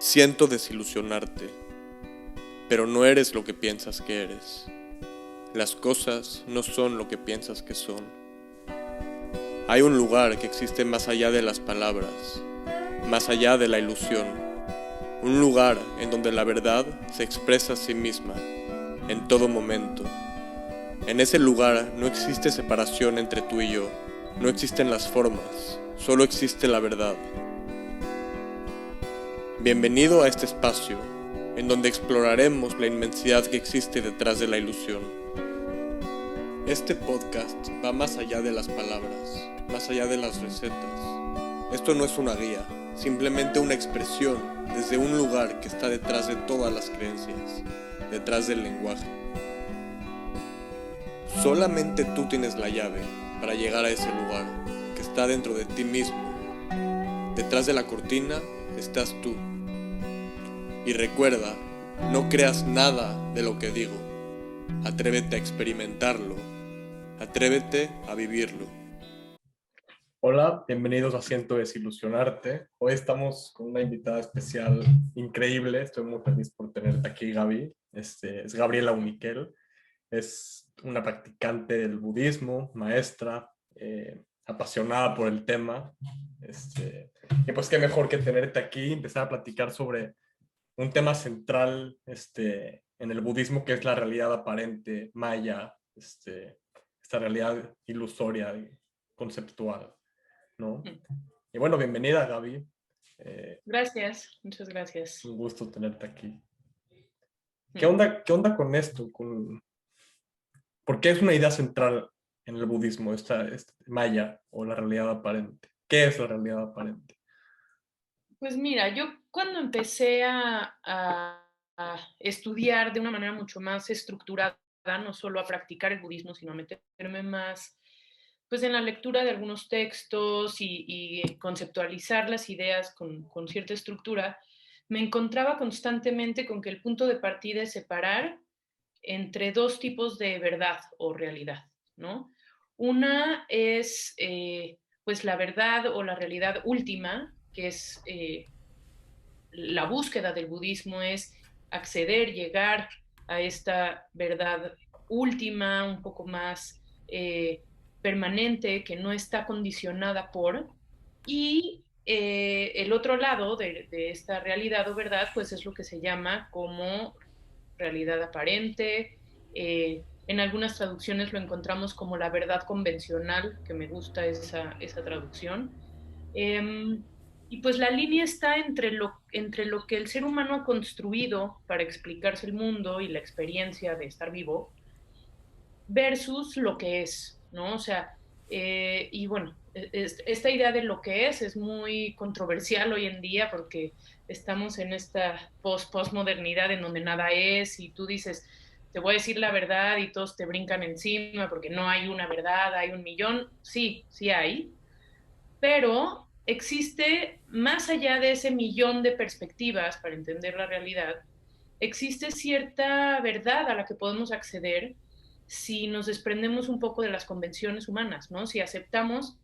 Siento desilusionarte, pero no eres lo que piensas que eres. Las cosas no son lo que piensas que son. Hay un lugar que existe más allá de las palabras, más allá de la ilusión. Un lugar en donde la verdad se expresa a sí misma, en todo momento. En ese lugar no existe separación entre tú y yo, no existen las formas, solo existe la verdad. Bienvenido a este espacio, en donde exploraremos la inmensidad que existe detrás de la ilusión. Este podcast va más allá de las palabras, más allá de las recetas. Esto no es una guía, simplemente una expresión desde un lugar que está detrás de todas las creencias, detrás del lenguaje. Solamente tú tienes la llave para llegar a ese lugar, que está dentro de ti mismo. Detrás de la cortina estás tú. Y recuerda, no creas nada de lo que digo. Atrévete a experimentarlo. Atrévete a vivirlo. Hola, bienvenidos a Siento Desilusionarte. Hoy estamos con una invitada especial increíble. Estoy muy feliz por tenerte aquí, Gaby. Es Gabriela Uniquel. Es una practicante del budismo, maestra, apasionada por el tema. Y pues qué mejor que tenerte aquí, empezar a platicar sobre un tema central en el budismo, que es la realidad aparente, maya, esta realidad ilusoria y conceptual, ¿no? Y bueno, bienvenida, Gaby. Gracias, muchas gracias. Un gusto tenerte aquí. ¿Qué onda con esto? ¿Por qué es una idea central en el budismo, esta maya o la realidad aparente? ¿Qué es la realidad aparente? Pues mira, yo cuando empecé a estudiar de una manera mucho más estructurada, no solo a practicar el budismo, sino a meterme más pues, en la lectura de algunos textos y conceptualizar las ideas con cierta estructura, me encontraba constantemente con que el punto de partida es separar entre dos tipos de verdad o realidad, ¿no? Una es pues la verdad o la realidad última, que es la búsqueda del budismo, es acceder, llegar a esta verdad última, un poco más permanente, que no está condicionada por, y el otro lado de esta realidad o verdad, pues es lo que se llama como realidad aparente. En algunas traducciones lo encontramos como la verdad convencional, que me gusta esa traducción. Eh, y pues la línea está entre lo que el ser humano ha construido para explicarse el mundo y la experiencia de estar vivo versus lo que es, ¿no? O sea, y bueno, esta idea de lo que es muy controversial hoy en día porque estamos en esta postmodernidad en donde nada es y tú dices, te voy a decir la verdad y todos te brincan encima porque no hay una verdad, hay un millón. Sí, sí hay, pero existe más allá de ese millón de perspectivas para entender la realidad, existe cierta verdad a la que podemos acceder si nos desprendemos un poco de las convenciones humanas, ¿no? Si aceptamos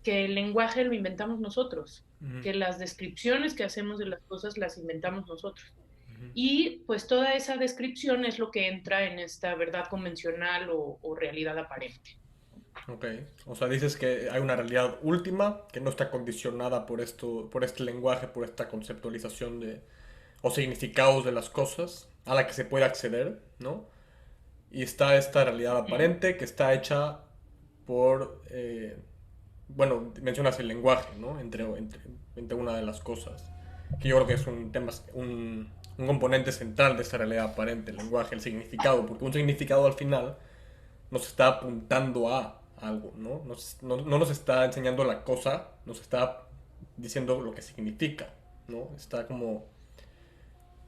que el lenguaje lo inventamos nosotros, Uh-huh. que las descripciones que hacemos de las cosas las inventamos nosotros. Uh-huh. Y pues toda esa descripción es lo que entra en esta verdad convencional o realidad aparente. Ok, o sea, dices que hay una realidad última que no está condicionada por esto, por este lenguaje, por esta conceptualización de o significados de las cosas a la que se puede acceder, ¿no? Y está esta realidad Uh-huh. aparente que está hecha por, bueno, mencionas el lenguaje, ¿no? Entre una de las cosas, que yo creo que es un tema, un componente central de esta realidad aparente, el lenguaje, el significado, porque un significado al final nos está apuntando a algo, ¿no? No nos está enseñando la cosa, nos está diciendo lo que significa, ¿no? Está como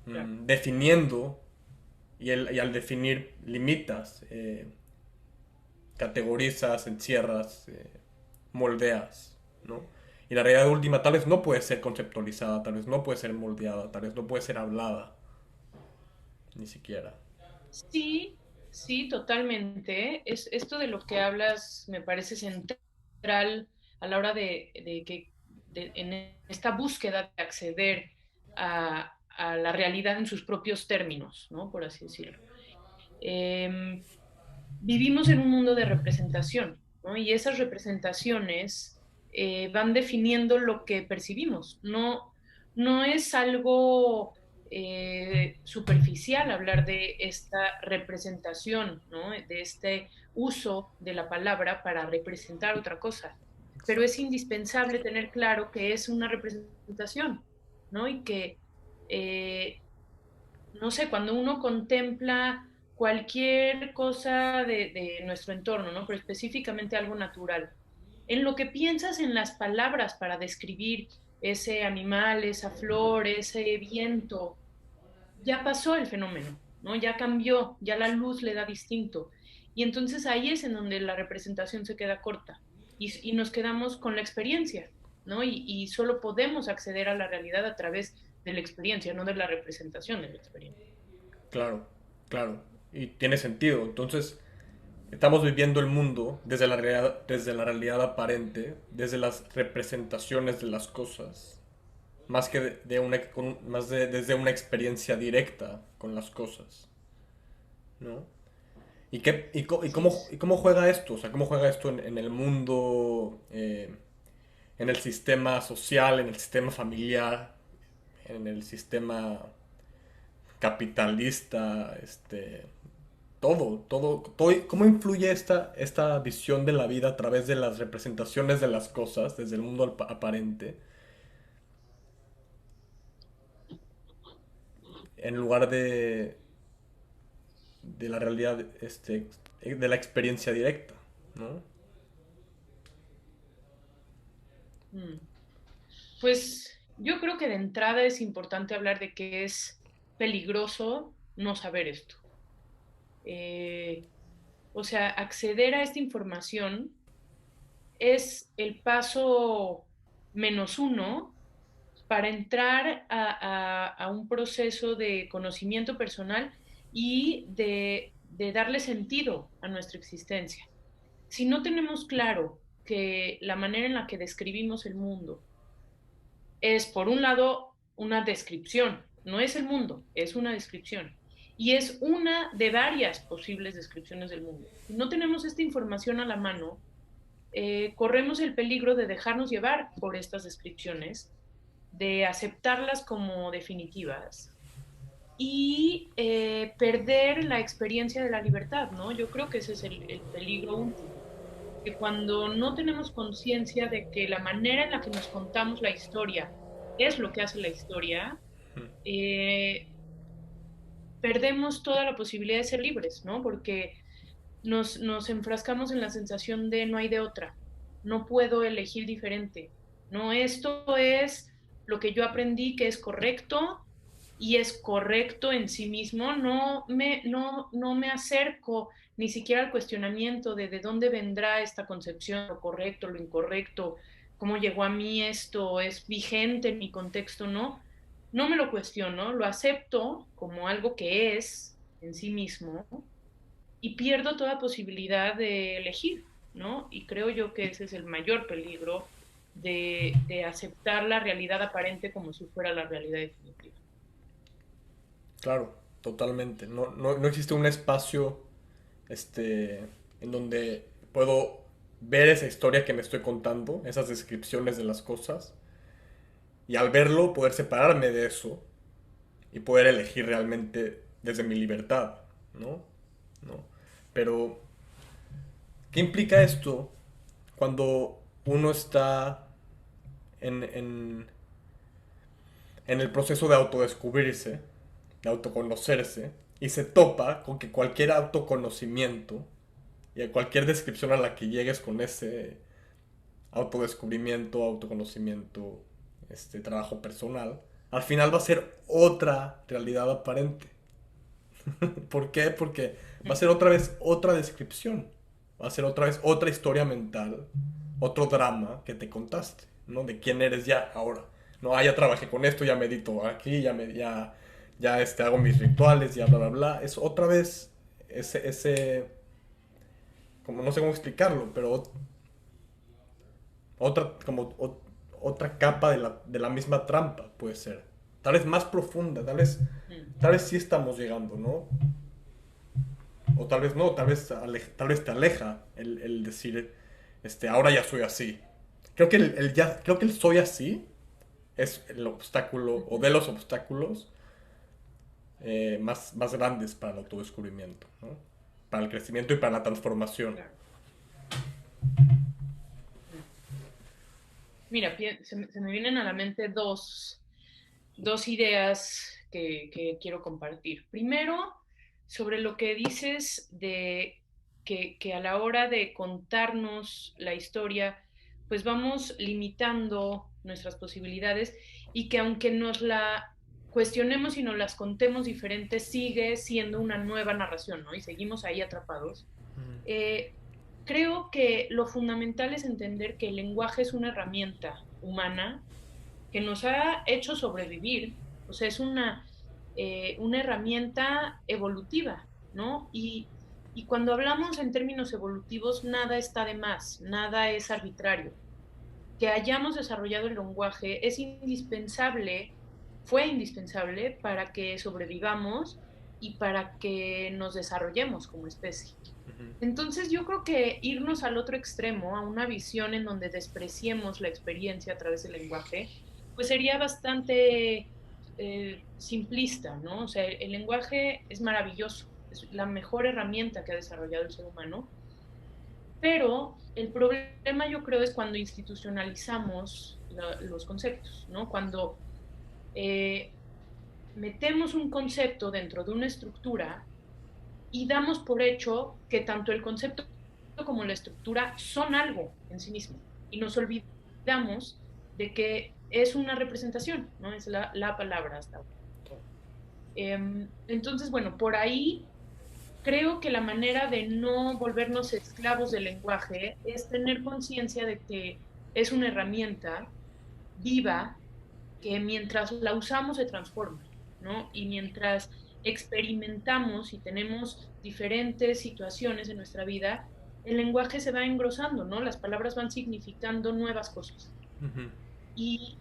Claro. definiendo y al definir limitas, categorizas, encierras, moldeas, ¿no? Y la realidad última tal vez no puede ser conceptualizada, tal vez no puede ser moldeada, tal vez no puede ser hablada, ni siquiera. Sí, sí, totalmente. Esto de lo que hablas me parece central a la hora en esta búsqueda de acceder a la realidad en sus propios términos, ¿no? Por así decirlo. Vivimos en un mundo de representación, ¿no? Y esas representaciones van definiendo lo que percibimos. No es algo superficial hablar de esta representación, ¿no? De este uso de la palabra para representar otra cosa. Pero es Exacto. indispensable tener claro que es una representación, ¿no? Y que no sé, cuando uno contempla cualquier cosa de nuestro entorno, ¿no? Pero específicamente algo natural, en lo que piensas en las palabras para describir ese animal, esa flor, ese viento, ya pasó el fenómeno, ¿no? Ya cambió, ya la luz le da distinto. Y entonces ahí es en donde la representación se queda corta y nos quedamos con la experiencia, ¿no? Y solo podemos acceder a la realidad a través de la experiencia, no de la representación de la experiencia. Claro, claro. Y tiene sentido. Entonces, estamos viviendo el mundo desde la realidad aparente, desde las representaciones de las cosas, más que desde una experiencia directa con las cosas, ¿no? Así es. Y cómo juega esto? O sea, ¿cómo juega esto en el mundo, en el sistema social, en el sistema familiar, en el sistema capitalista, todo, cómo influye esta visión de la vida a través de las representaciones de las cosas, desde el mundo aparente, en lugar de la realidad, de la experiencia directa, ¿no? Mm. Pues yo creo que de entrada es importante hablar de que es peligroso no saber esto. Eh, o sea, acceder a esta información es el paso menos uno para entrar a un proceso de conocimiento personal y de darle sentido a nuestra existencia. Si no tenemos claro que la manera en la que describimos el mundo es, por un lado, una descripción, no es el mundo, es una descripción. Y es una de varias posibles descripciones del mundo. Si no tenemos esta información a la mano, corremos el peligro de dejarnos llevar por estas descripciones, de aceptarlas como definitivas y perder la experiencia de la libertad, ¿no? Yo creo que ese es el peligro último, que cuando no tenemos conciencia de que la manera en la que nos contamos la historia es lo que hace la historia, eh, perdemos toda la posibilidad de ser libres, ¿no? Porque nos enfrascamos en la sensación de no hay de otra, no puedo elegir diferente, no, esto es lo que yo aprendí que es correcto y es correcto en sí mismo, no me acerco ni siquiera al cuestionamiento de dónde vendrá esta concepción, lo correcto, lo incorrecto, cómo llegó a mí esto, es vigente en mi contexto, no me lo cuestiono, lo acepto como algo que es en sí mismo y pierdo toda posibilidad de elegir, ¿no? Y creo yo que ese es el mayor peligro de aceptar la realidad aparente como si fuera la realidad definitiva. Claro, totalmente. No existe un espacio, en donde puedo ver esa historia que me estoy contando, esas descripciones de las cosas, y al verlo poder separarme de eso y poder elegir realmente desde mi libertad, ¿no? ¿No? Pero, ¿qué implica esto cuando uno está en, en, en el proceso de autodescubrirse, de autoconocerse, y se topa con que cualquier autoconocimiento y a cualquier descripción a la que llegues con ese autodescubrimiento, autoconocimiento, trabajo personal, al final va a ser otra realidad aparente? ¿Por qué? Porque va a ser otra vez otra descripción. Va a ser otra vez otra historia mental, otro drama que te contaste, ¿no? De quién eres ya ahora. No, ya trabajé con esto, ya medito aquí, ya hago mis rituales, ya bla, bla, bla. Es otra vez como no sé cómo explicarlo, pero otra, como otra capa de la misma trampa puede ser. tal vez más profunda, tal vez sí estamos llegando, ¿no? O tal vez no, tal vez te aleja el decir, ahora ya soy así. Creo que el soy así es el obstáculo, o de los obstáculos más grandes para el autodescubrimiento, ¿no? Para el crecimiento y para la transformación. Claro. Mira, se me vienen a la mente dos ideas que quiero compartir. Primero, sobre lo que dices de que a la hora de contarnos la historia, pues vamos limitando nuestras posibilidades y que aunque nos la cuestionemos y nos las contemos diferentes, sigue siendo una nueva narración, ¿no? Y seguimos ahí atrapados. Eh, Creo que lo fundamental es entender que el lenguaje es una herramienta humana que nos ha hecho sobrevivir, o sea, es una herramienta evolutiva, ¿no? Y cuando hablamos en términos evolutivos, nada está de más, nada es arbitrario. Que hayamos desarrollado el lenguaje es indispensable, fue indispensable para que sobrevivamos y para que nos desarrollemos como especie. Entonces yo creo que irnos al otro extremo, a una visión en donde despreciemos la experiencia a través del lenguaje, pues sería bastante simplista, ¿no? O sea, el lenguaje es maravilloso, es la mejor herramienta que ha desarrollado el ser humano, pero el problema yo creo es cuando institucionalizamos los conceptos, ¿no? Cuando eh, metemos un concepto dentro de una estructura y damos por hecho que tanto el concepto como la estructura son algo en sí mismo. Y nos olvidamos de que es una representación, ¿no? Es la palabra hasta ahora. Entonces, bueno, por ahí creo que la manera de no volvernos esclavos del lenguaje es tener conciencia de que es una herramienta viva que mientras la usamos se transforma, ¿no? Y mientras experimentamos y tenemos diferentes situaciones en nuestra vida, el lenguaje se va engrosando, ¿no? Las palabras van significando nuevas cosas. Ujú. Y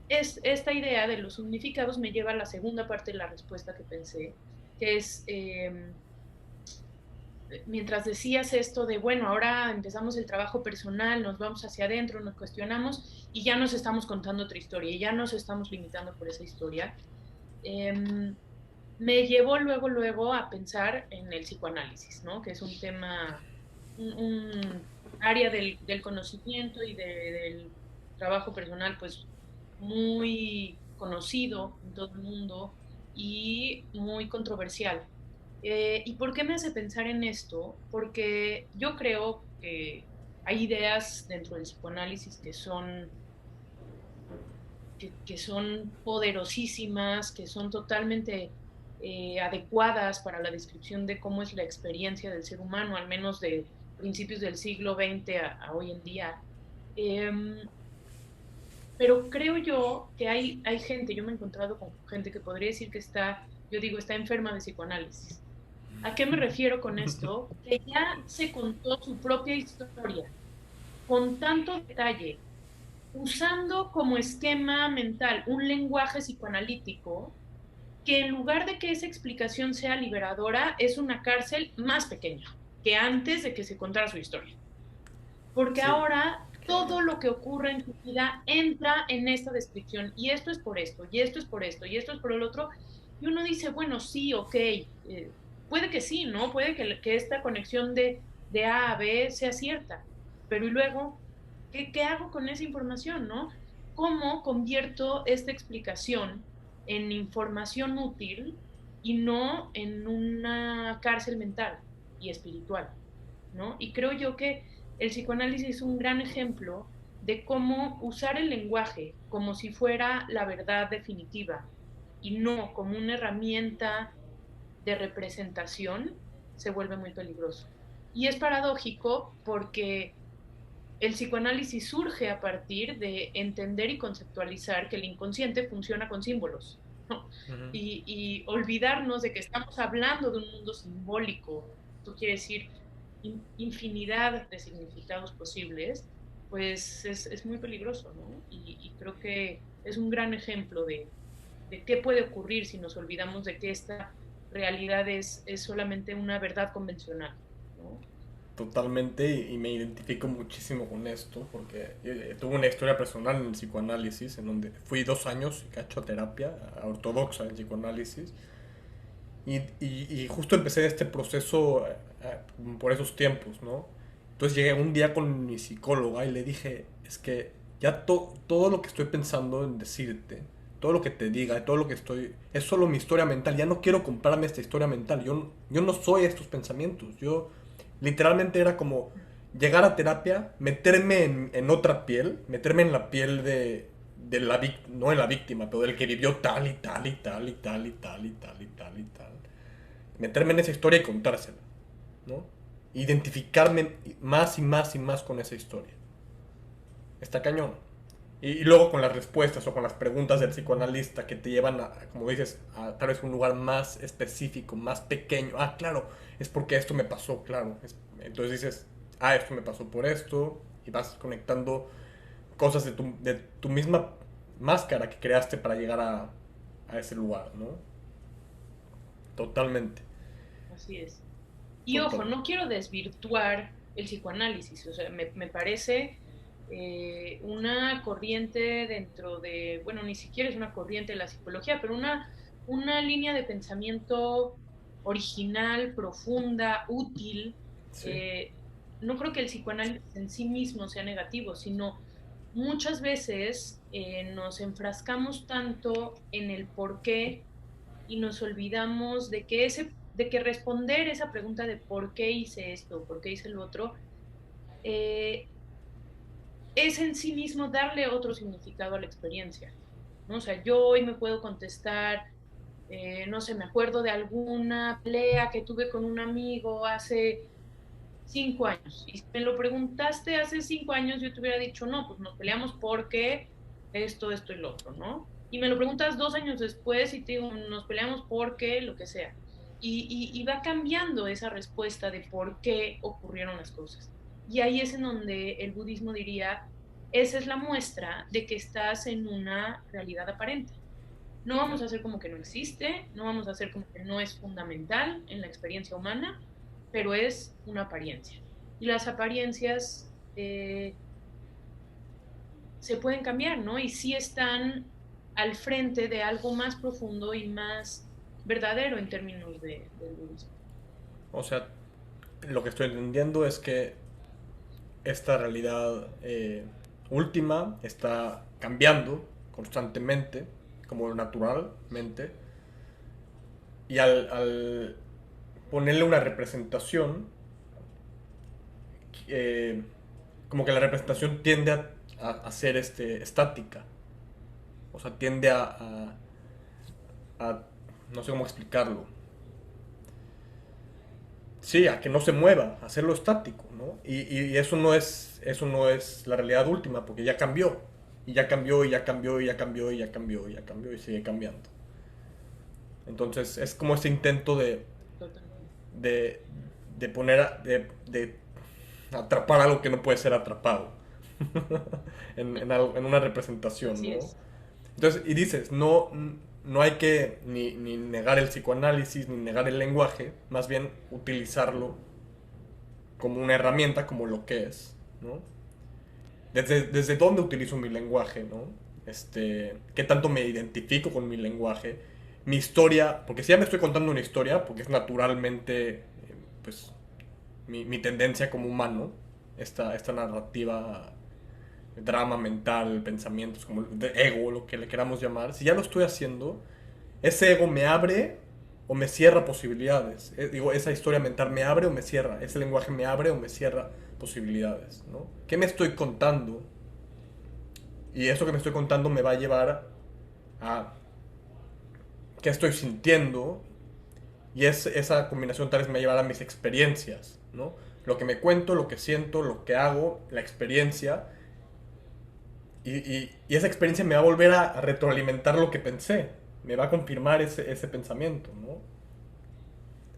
esta idea de los significados me lleva a la segunda parte de la respuesta que pensé, que es, mientras decías esto de, bueno, ahora empezamos el trabajo personal, nos vamos hacia adentro, nos cuestionamos y ya nos estamos contando otra historia y ya nos estamos limitando por esa historia, me llevó luego a pensar en el psicoanálisis, ¿no? Que es un tema, un área del conocimiento y del trabajo personal, pues muy conocido en todo el mundo y muy controversial. ¿Y por qué me hace pensar en esto? Porque yo creo que hay ideas dentro del psicoanálisis que son poderosísimas, que son totalmente adecuadas para la descripción de cómo es la experiencia del ser humano, al menos de principios del siglo XX a hoy en día. Eh, pero creo yo que hay gente, yo me he encontrado con gente que podría decir que está, yo digo, está enferma de psicoanálisis. ¿A qué me refiero con esto? Que ya se contó su propia historia con tanto detalle, usando como esquema mental un lenguaje psicoanalítico, que en lugar de que esa explicación sea liberadora, es una cárcel más pequeña que antes de que se contara su historia. Porque Sí, ahora todo lo que ocurre en tu vida entra en esta descripción, y esto es por esto, y esto es por esto, y esto es por el otro, y uno dice, bueno, sí, ok, puede que sí, ¿no? Puede que esta conexión de A a B sea cierta, pero y luego, ¿qué hago con esa información, no? ¿Cómo convierto esta explicación en información útil y no en una cárcel mental y espiritual, ¿no? Y creo yo que el psicoanálisis es un gran ejemplo de cómo usar el lenguaje como si fuera la verdad definitiva y no como una herramienta de representación se vuelve muy peligroso. Y es paradójico porque el psicoanálisis surge a partir de entender y conceptualizar que el inconsciente funciona con símbolos, ¿no? ujú. Y olvidarnos de que estamos hablando de un mundo simbólico. Esto quiere decir infinidad de significados posibles, pues es muy peligroso, ¿no? Y creo que es un gran ejemplo de qué puede ocurrir si nos olvidamos de que esta realidad es solamente una verdad convencional, ¿no? Totalmente, y me identifico muchísimo con esto, porque tuve una historia personal en el psicoanálisis, en donde fui 2 años y cacho a terapia ortodoxa en psicoanálisis, y justo empecé este proceso por esos tiempos, ¿no? Entonces llegué un día con mi psicóloga y le dije, es que ya todo lo que estoy pensando en decirte, todo lo que te diga, todo lo que estoy, es solo mi historia mental, ya no quiero comprarme esta historia mental, yo no soy estos pensamientos, yo literalmente era como llegar a terapia, meterme en otra piel, meterme en la piel de la víctima, no en la víctima, pero del que vivió tal y tal y tal y tal y tal y tal y tal y tal. Meterme en esa historia y contársela, ¿no? Identificarme más y más y más con esa historia. Está cañón. Y luego con las respuestas o con las preguntas del psicoanalista que te llevan a, como dices, a tal vez un lugar más específico, más pequeño. Ah, claro, es porque esto me pasó, claro. Entonces dices, ah, esto me pasó por esto. Y vas conectando cosas de tu misma máscara que creaste para llegar a ese lugar, ¿no? Totalmente. Así es. Y ojo, Total. no quiero desvirtuar el psicoanálisis, o sea, me parece una corriente dentro de, bueno, ni siquiera es una corriente de la psicología, pero una línea de pensamiento original, profunda, útil. Sí. Eh, no creo que el psicoanálisis en sí mismo sea negativo, sino muchas veces nos enfrascamos tanto en el por qué y nos olvidamos de que responder esa pregunta de por qué hice esto, por qué hice lo otro, eh, es en sí mismo darle otro significado a la experiencia, ¿no? O sea, yo hoy me puedo contestar, no sé, me acuerdo de alguna pelea que tuve con un amigo hace 5 años. Y si me lo preguntaste hace 5 años, yo te hubiera dicho, no, pues nos peleamos porque esto y lo otro, ¿no? Y me lo preguntas 2 años después y te digo, nos peleamos porque lo que sea. Y va cambiando esa respuesta de por qué ocurrieron las cosas. Y ahí es en donde el budismo diría, esa es la muestra de que estás en una realidad aparente. No vamos a hacer como que no existe, no vamos a hacer como que no es fundamental en la experiencia humana, pero es una apariencia. Y las apariencias se pueden cambiar, ¿no? Y sí están al frente de algo más profundo y más verdadero en términos del budismo. O sea, lo que estoy entendiendo es que esta realidad última está cambiando constantemente, como naturalmente, y al ponerle una representación, eh, como que la representación tiende a ser estática, o sea, tiende a, no sé cómo explicarlo, sí, a que no se mueva, a hacerlo estático, ¿no? Y eso no es la realidad última, porque ya cambió. Y ya cambió, y ya cambió, y ya cambió, y ya cambió, y ya cambió, y sigue cambiando. Entonces es como ese intento Totalmente. de, de poner, de atrapar algo que no puede ser atrapado. En una representación, Así ¿no? es. Entonces, y dices, no, no hay que ni negar el psicoanálisis, ni negar el lenguaje, más bien utilizarlo como una herramienta, como lo que es, ¿no? Desde dónde utilizo mi lenguaje, ¿no? Qué tanto me identifico con mi lenguaje, mi historia, porque si ya me estoy contando una historia, porque es naturalmente, pues, mi tendencia como humano, esta narrativa, drama mental, pensamientos, como de ego, lo que le queramos llamar, si ya lo estoy haciendo, ese ego me abre o me cierra posibilidades. Digo, esa historia mental me abre o me cierra. Ese lenguaje me abre o me cierra posibilidades, ¿no? ¿Qué me estoy contando? Y eso que me estoy contando me va a llevar a qué estoy sintiendo. Y esa combinación tal vez me va a llevar a mis experiencias, ¿no? Lo que me cuento, lo que siento, lo que hago, la experiencia. Y esa experiencia me va a volver a retroalimentar lo que pensé. Me va a confirmar ese pensamiento, ¿no?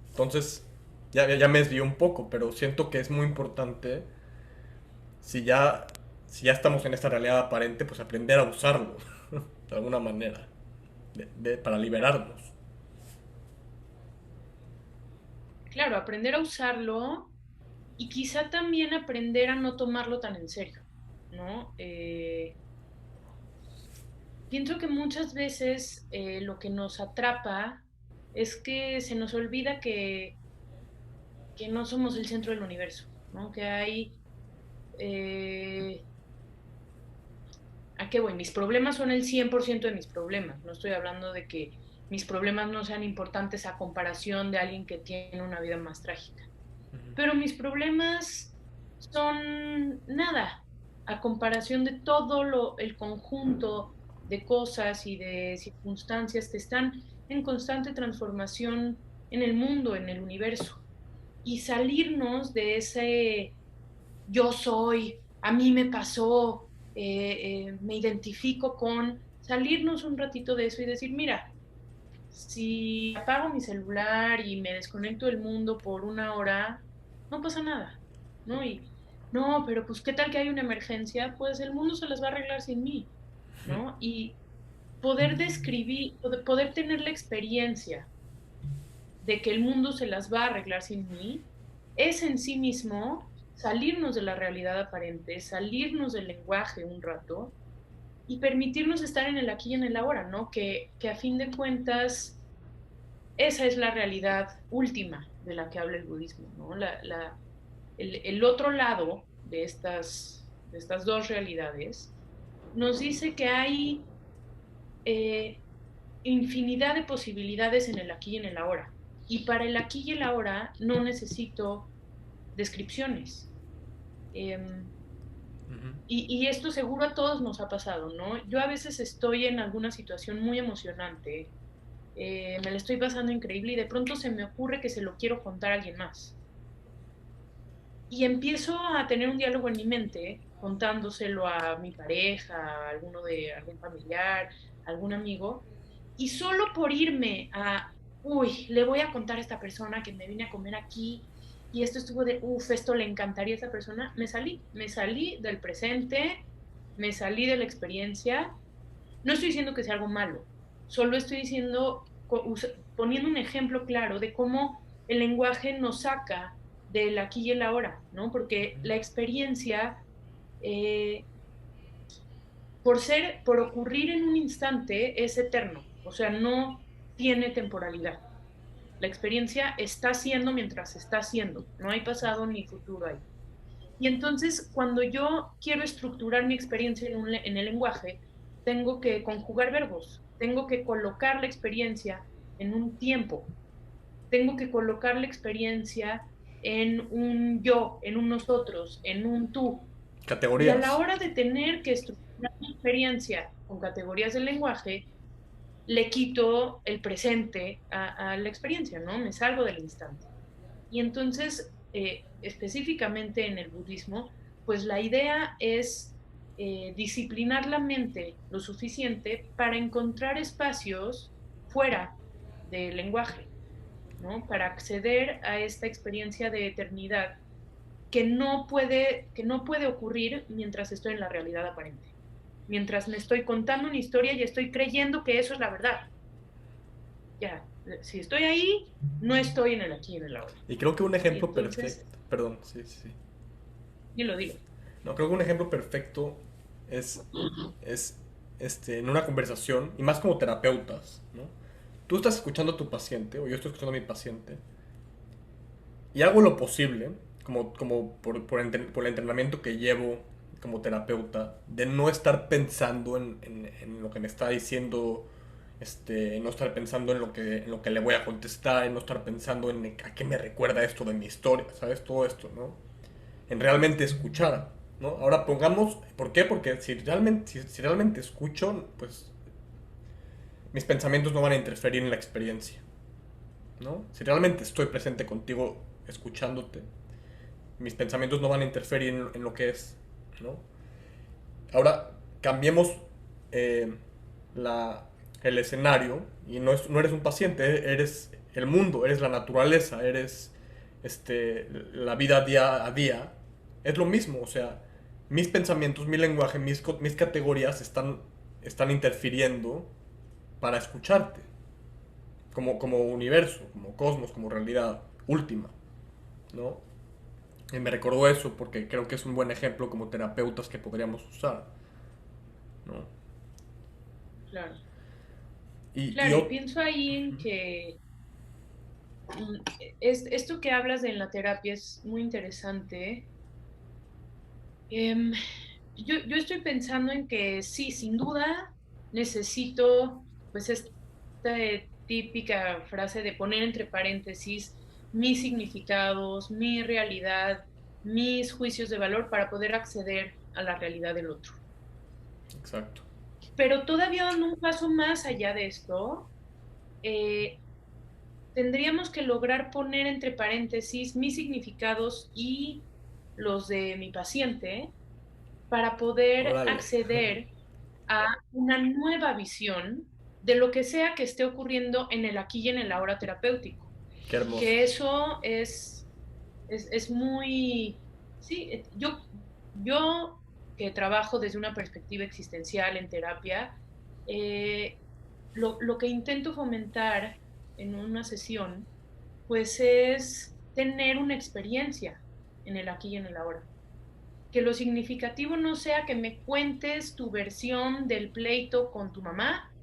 Entonces, ya me desvió un poco, pero siento que es muy importante, si ya, si ya estamos en esta realidad aparente, pues aprender a usarlo, de alguna manera. para liberarnos. Claro, aprender a usarlo y quizá también aprender a no tomarlo tan en serio, ¿no? Pienso que muchas veces lo que nos atrapa es que se nos olvida que no somos el centro del universo, ¿no? Que hay... eh, ¿A qué voy? Mis problemas son el 100% de mis problemas. No estoy hablando de que mis problemas no sean importantes a comparación de alguien que tiene una vida más trágica. Pero mis problemas son nada a comparación de el conjunto de cosas y de circunstancias que están en constante transformación en el mundo, en el universo. Y salirnos de ese yo soy, a mí me pasó, me identifico con, salirnos un ratito de eso y decir, mira, si apago mi celular y me desconecto del mundo por una hora, no pasa nada, ¿no? Y no, pero pues qué tal que hay una emergencia, pues el mundo se las va a arreglar sin mí, ¿no? Y poder describir, poder tener la experiencia de que el mundo se las va a arreglar sin mí, es en sí mismo salirnos de la realidad aparente, salirnos del lenguaje un rato y permitirnos estar en el aquí y en el ahora, ¿no? Que a fin de cuentas esa es la realidad última de la que habla el budismo, ¿no? El otro lado de estas dos realidades nos dice que hay eh, infinidad de posibilidades en el aquí y en el ahora. Y para el aquí y el ahora no necesito descripciones. Eh, y esto seguro a todos nos ha pasado, ¿no? Yo a veces estoy en alguna situación muy emocionante, me la estoy pasando increíble y de pronto se me ocurre que se lo quiero contar a alguien más. Y empiezo a tener un diálogo en mi mente, contándoselo a mi pareja, a algún familiar, a algún amigo, y solo por irme a, uy, le voy a contar a esta persona que me vine a comer aquí, y esto estuvo de, uff, esto le encantaría a esa persona, me salí del presente, me salí de la experiencia. No estoy diciendo que sea algo malo, solo estoy diciendo, poniendo un ejemplo claro de cómo el lenguaje nos saca del aquí y el ahora, ¿no? Porque la experiencia, eh, por ocurrir en un instante, es eterno, o sea, no tiene temporalidad. La experiencia está siendo mientras está siendo, no hay pasado ni futuro ahí. Y entonces, cuando yo quiero estructurar mi experiencia en el lenguaje, tengo que conjugar verbos, tengo que colocar la experiencia en un tiempo, tengo que colocar la experiencia en un yo, en un nosotros, en un tú. Y a la Categorías. hora de tener que estructurar mi experiencia con categorías del lenguaje, le quito el presente a la experiencia, ¿no? Me salgo del instante. Y entonces, específicamente en el budismo, pues la idea es disciplinar la mente lo suficiente para encontrar espacios fuera del lenguaje, ¿no? Para acceder a esta experiencia de eternidad que no puede ocurrir mientras estoy en la realidad aparente. Mientras me estoy contando una historia y estoy creyendo que eso es la verdad. Ya, si estoy ahí, no estoy en el aquí y en el ahora. Y creo que un Y ejemplo entonces, perfecto, perdón, sí, sí, sí. dilo. No, creo que un ejemplo perfecto es, es en una conversación, y más como terapeutas, ¿no? Tú estás escuchando a tu paciente, o yo estoy escuchando a mi paciente, y hago lo posible, como por el entrenamiento que llevo como terapeuta, de no estar pensando en lo que me está diciendo, no estar pensando en lo que le voy a contestar, en no estar pensando en a qué me recuerda esto de mi historia, ¿sabes? Todo esto, ¿no? En realmente escuchar, ¿no? Ahora pongamos, ¿por qué? Porque si realmente escucho, pues mis pensamientos no van a interferir en la experiencia, ¿no? Si realmente estoy presente contigo, escuchándote, mis pensamientos no van a interferir en lo que es, ¿no? Ahora cambiemos eh, el escenario y no eres un paciente, eres el mundo, eres la naturaleza, eres la vida día a día. Es lo mismo, o sea, mis pensamientos, mi lenguaje, mis categorías están interfiriendo para escucharte, como universo, como cosmos, como realidad última, ¿no? Y me recordó eso porque creo que es un buen ejemplo como terapeutas que podríamos usar, ¿no? Claro. Y Claro, y yo... pienso ahí en que esto que hablas de en la terapia es muy interesante. Em, yo estoy pensando en que sí, sin duda necesito, pues, esta típica frase de poner entre paréntesis mis significados, mi realidad, mis juicios de valor para poder acceder a la realidad del otro. Exacto. Pero todavía dando un paso más allá de esto, eh, tendríamos que lograr poner entre paréntesis mis significados y los de mi paciente para poder Órale. acceder a una nueva visión de lo que sea que esté ocurriendo en el aquí y en el ahora terapéutico. Qué hermoso. Que eso es muy, sí, yo que trabajo desde una perspectiva existencial en terapia, eh, lo que intento fomentar en una sesión, pues es tener una experiencia en el aquí y en el ahora. Que lo significativo no sea que me cuentes tu versión del pleito con tu mamá,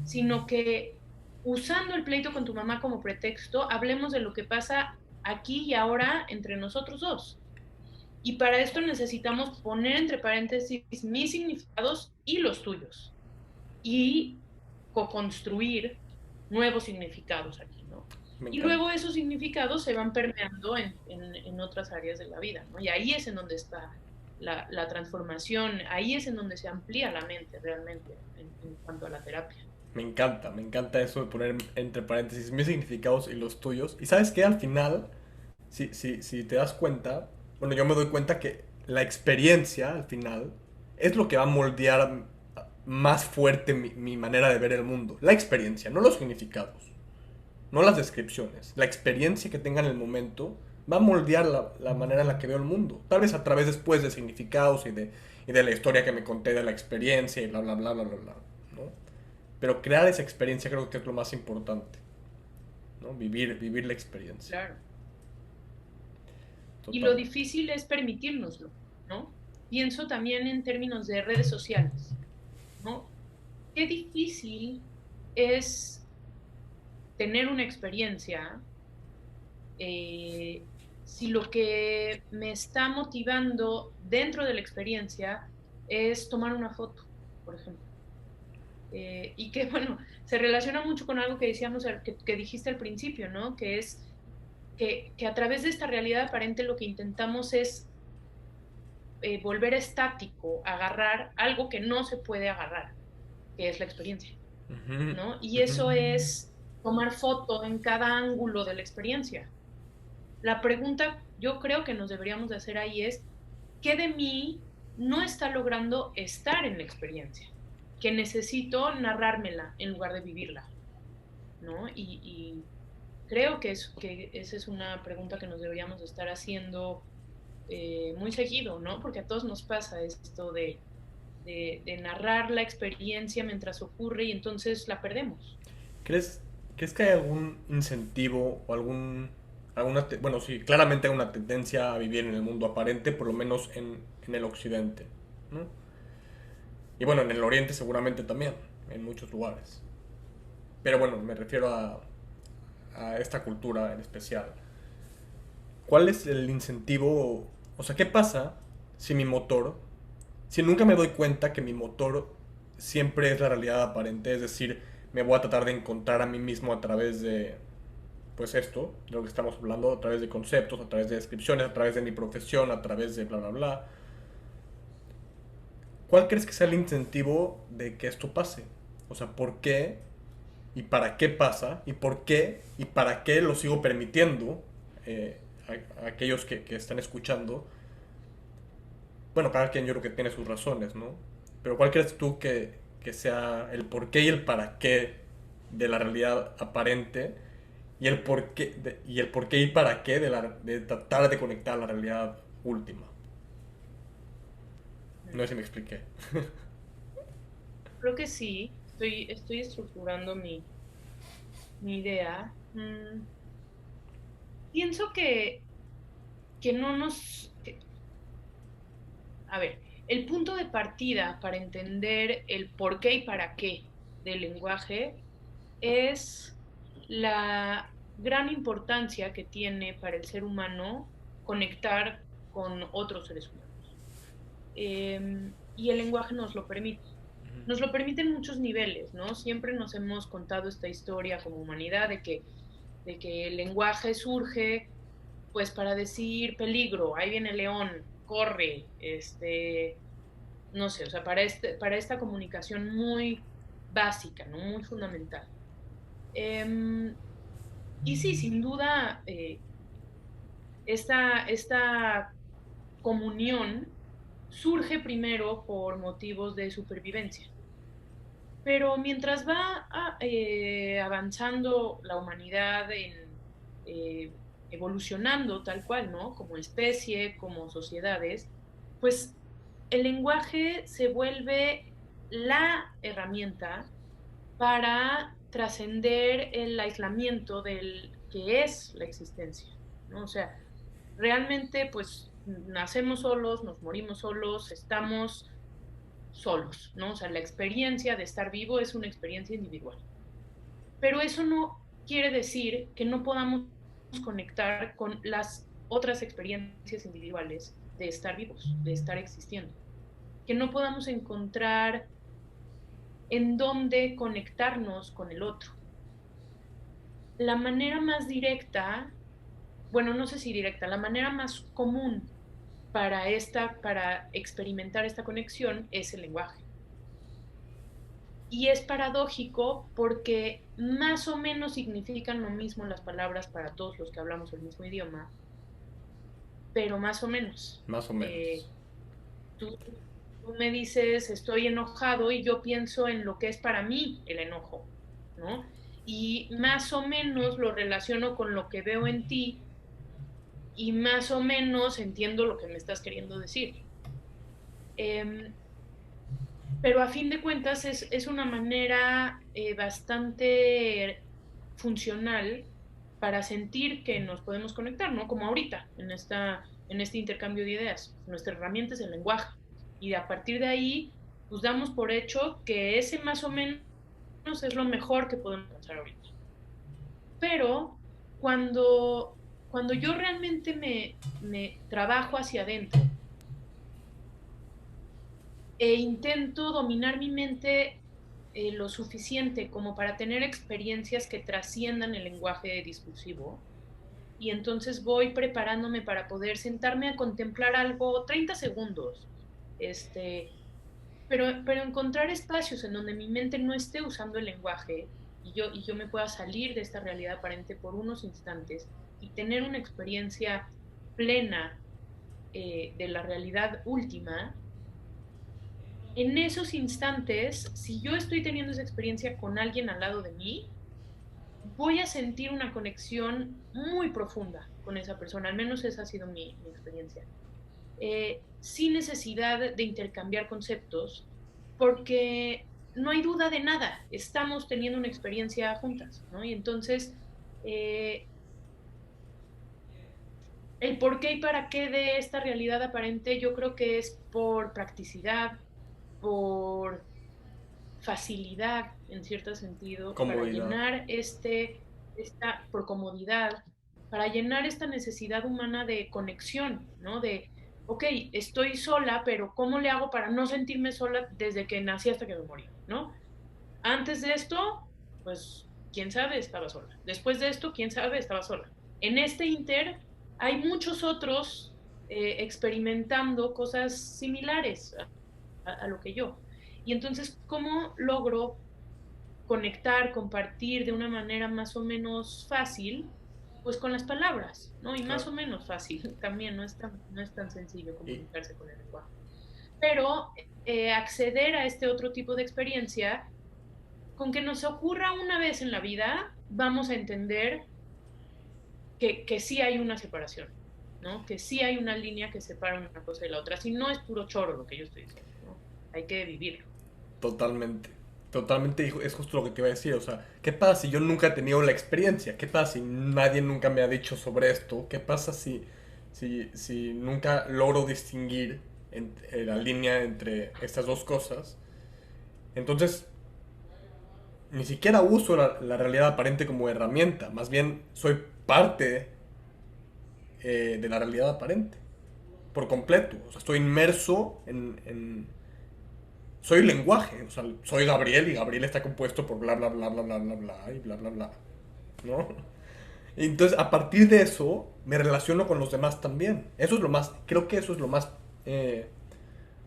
sino que usando el pleito con tu mamá como pretexto, hablemos de lo que pasa aquí y ahora entre nosotros dos. Y para esto necesitamos poner entre paréntesis mis significados y los tuyos. Y co-construir nuevos significados aquí, ¿no? Me Y encanta. luego esos significados se van permeando en otras áreas de la vida, ¿no? Y ahí es en donde está la transformación, ahí es en donde se amplía la mente realmente en cuanto a la terapia. Me encanta eso de poner entre paréntesis mis significados y los tuyos. Y sabes que al final, si te das cuenta, bueno, yo me doy cuenta que la experiencia al final es lo que va a moldear más fuerte mi manera de ver el mundo. La experiencia, no los significados, no las descripciones. La experiencia que tenga en el momento va a moldear la manera en la que veo el mundo. Tal vez a través después de significados y de la historia que me conté de la experiencia y bla, bla, bla, bla, bla, bla, ¿no? Pero crear esa experiencia creo que es lo más importante, ¿no? Vivir la experiencia. Claro. Y lo Total. difícil es permitírnoslo, ¿no? Pienso también en términos de redes sociales, ¿no? Qué difícil es tener una experiencia eh, si lo que me está motivando dentro de la experiencia es tomar una foto, por ejemplo. Y que, bueno, se relaciona mucho con algo que decíamos, que dijiste al principio, ¿no? Que es que a través de esta realidad aparente lo que intentamos es volver estático, agarrar algo que no se puede agarrar, que es la experiencia, Ujú, ¿no? Y ujú. eso es tomar foto en cada ángulo de la experiencia. La pregunta yo creo que nos deberíamos de hacer ahí es, ¿qué de mí no está logrando estar en la experiencia? Que necesito narrármela en lugar de vivirla, ¿no? Y creo que esa es una pregunta que nos deberíamos de estar haciendo muy seguido, ¿no? Porque a todos nos pasa esto de narrar la experiencia mientras ocurre y entonces la perdemos. ¿Crees, ¿Crees que hay algún incentivo o bueno, sí, claramente hay una tendencia a vivir en el mundo aparente, por lo menos en el occidente, ¿no? Y bueno, en el oriente seguramente también, en muchos lugares. Pero bueno, me refiero a esta cultura en especial. ¿Cuál es el incentivo? O sea, ¿qué pasa si mi motor, si nunca me doy cuenta que mi motor siempre es la realidad aparente? Es decir, me voy a tratar de encontrar a mí mismo a través de, pues esto, de lo que estamos hablando, a través de conceptos, a través de descripciones, a través de mi profesión, a través de bla, bla, bla. ¿Cuál crees que sea el incentivo de que esto pase? O sea, ¿por qué y para qué pasa? ¿Y por qué y para qué lo sigo permitiendo a aquellos que están escuchando? Bueno, cada quien yo creo que tiene sus razones, ¿no? Pero ¿cuál crees tú que sea el por qué y el para qué de la realidad aparente y el por qué, y el por qué y para qué de tratar de conectar a la realidad última? No sé si me expliqué. Creo que sí. estoy estructurando mi idea. Pienso que no nos... a ver, el punto de partida para entender el por qué y para qué del lenguaje es la gran importancia que tiene para el ser humano conectar con otros seres humanos. Y el lenguaje nos lo permite. Nos lo permite en muchos niveles, ¿no? Siempre nos hemos contado esta historia como humanidad de que el lenguaje surge pues para decir peligro, ahí viene el león, corre, no sé, o sea, para esta comunicación muy básica, ¿no? Muy fundamental. Y sí, sin duda, esta comunión surge primero por motivos de supervivencia. Pero mientras va avanzando la humanidad eh, evolucionando tal cual, ¿no? Como especie, como sociedades, pues el lenguaje se vuelve la herramienta para trascender el aislamiento del que es la existencia, ¿no? O sea, realmente pues nacemos solos, nos morimos solos, estamos solos, ¿no? O sea, la experiencia de estar vivo es una experiencia individual. Pero eso no quiere decir que no podamos conectar con las otras experiencias individuales de estar vivos, de estar existiendo. Que no podamos encontrar en dónde conectarnos con el otro. La manera más directa, bueno, no sé si directa, la manera más común para experimentar esta conexión es el lenguaje. Y es paradójico porque más o menos significan lo mismo las palabras para todos los que hablamos el mismo idioma, pero más o menos. Más o menos. Tú, tú me dices estoy enojado y yo pienso en lo que es para mí el enojo, ¿no? Y más o menos lo relaciono con lo que veo en ti y más o menos entiendo lo que me estás queriendo decir. Pero a fin de cuentas es una manera bastante funcional para sentir que nos podemos conectar, ¿no? Como ahorita, en este intercambio de ideas. Nuestra herramienta es el lenguaje. Y a partir de ahí, pues damos por hecho que ese más o menos es lo mejor que podemos hacer ahorita. Pero cuando, cuando yo realmente me trabajo hacia adentro e intento dominar mi mente lo suficiente como para tener experiencias que trasciendan el lenguaje discursivo. Y entonces voy preparándome para poder sentarme a contemplar algo 30 segundos. Este, pero encontrar espacios en donde mi mente no esté usando el lenguaje y yo me pueda salir de esta realidad aparente por unos instantes y tener una experiencia plena de la realidad última. En esos instantes, si yo estoy teniendo esa experiencia con alguien al lado de mí, voy a sentir una conexión muy profunda con esa persona, al menos esa ha sido mi experiencia, sin necesidad de intercambiar conceptos, porque no hay duda de nada, estamos teniendo una experiencia juntas, ¿no? Y entonces, eh, el por qué y para qué de esta realidad aparente, yo creo que es por practicidad, por facilidad en cierto sentido para Comodidad. llenar por comodidad, para llenar esta necesidad humana de conexión, ¿no? De, ok, estoy sola, pero ¿cómo le hago para no sentirme sola desde que nací hasta que me morí, ¿no? Antes de esto, pues, quién sabe, estaba sola. Después de esto, quién sabe, estaba sola. En este inter hay muchos otros experimentando cosas similares a lo que yo. Y entonces, ¿cómo logro conectar, compartir de una manera más o menos fácil? Pues con las palabras, ¿no? Y más Claro. o menos fácil también, no es tan sencillo Y, comunicarse con el lenguaje. Pero acceder a este otro tipo de experiencia, con que nos ocurra una vez en la vida, vamos a entender que sí hay una separación, ¿no? Que sí hay una línea que separa una cosa de la otra. Si no es puro choro lo que yo estoy diciendo, ¿no? Hay que vivirlo. totalmente. Totalmente, es justo lo que te iba a decir. O sea, ¿qué pasa si yo nunca he tenido la experiencia? ¿Qué pasa si nadie nunca me ha dicho sobre esto? ¿Qué pasa si nunca logro distinguir la línea entre estas dos cosas? Entonces, ni siquiera uso la realidad aparente como herramienta. Más bien, soy parte de la realidad aparente. Por completo. O sea, estoy inmerso soy lenguaje, o sea, soy Gabriel y Gabriel está compuesto por bla bla bla bla bla bla bla y bla bla bla, ¿no? Y entonces a partir de eso me relaciono con los demás también. Eso es lo más, creo que eso es lo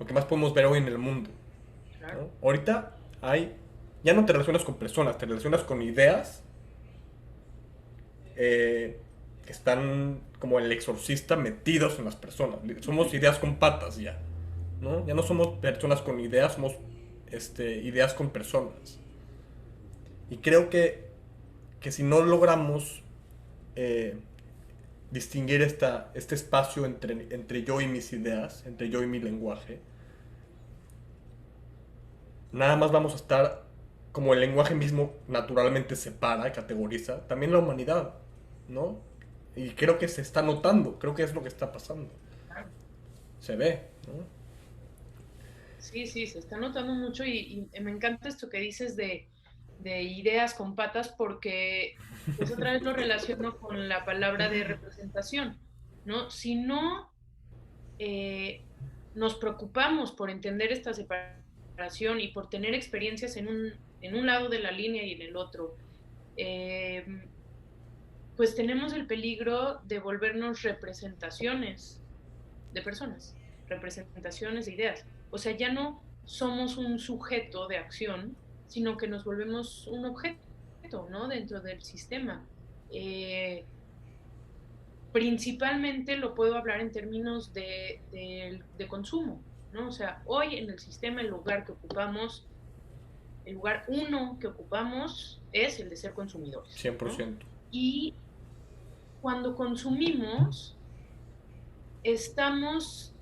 que más podemos ver hoy en el mundo, Claro. ¿no? Ahorita ya no te relacionas con personas, te relacionas con ideas que están como el exorcista metidos en las personas. Somos ideas con patas ya, ¿no? Ya no somos personas con ideas, somos ideas con personas. Y creo que si no logramos eh, distinguir este espacio entre yo y mis ideas, entre yo y mi lenguaje, nada más vamos a estar como el lenguaje mismo naturalmente separa, categoriza, también la humanidad, ¿no? Y creo que se está notando, creo que es lo que está pasando. Claro. Se ve, ¿no? Sí, sí, se está notando mucho y me encanta esto que dices de ideas con patas porque pues otra vez lo relaciono con la palabra de representación, ¿no? Si no eh, nos preocupamos por entender esta separación y por tener experiencias en un lado de la línea y en el otro, eh, pues tenemos el peligro de volvernos representaciones de personas, representaciones de ideas. O sea, ya no somos un sujeto de acción, sino que nos volvemos un objeto, ¿no? Dentro del sistema. Eh, Principalmente lo puedo hablar en términos de consumo, ¿no? O sea, hoy en el sistema el lugar que ocupamos, el lugar uno que ocupamos es el de ser consumidores, ¿no? 100%. Y cuando consumimos, estamos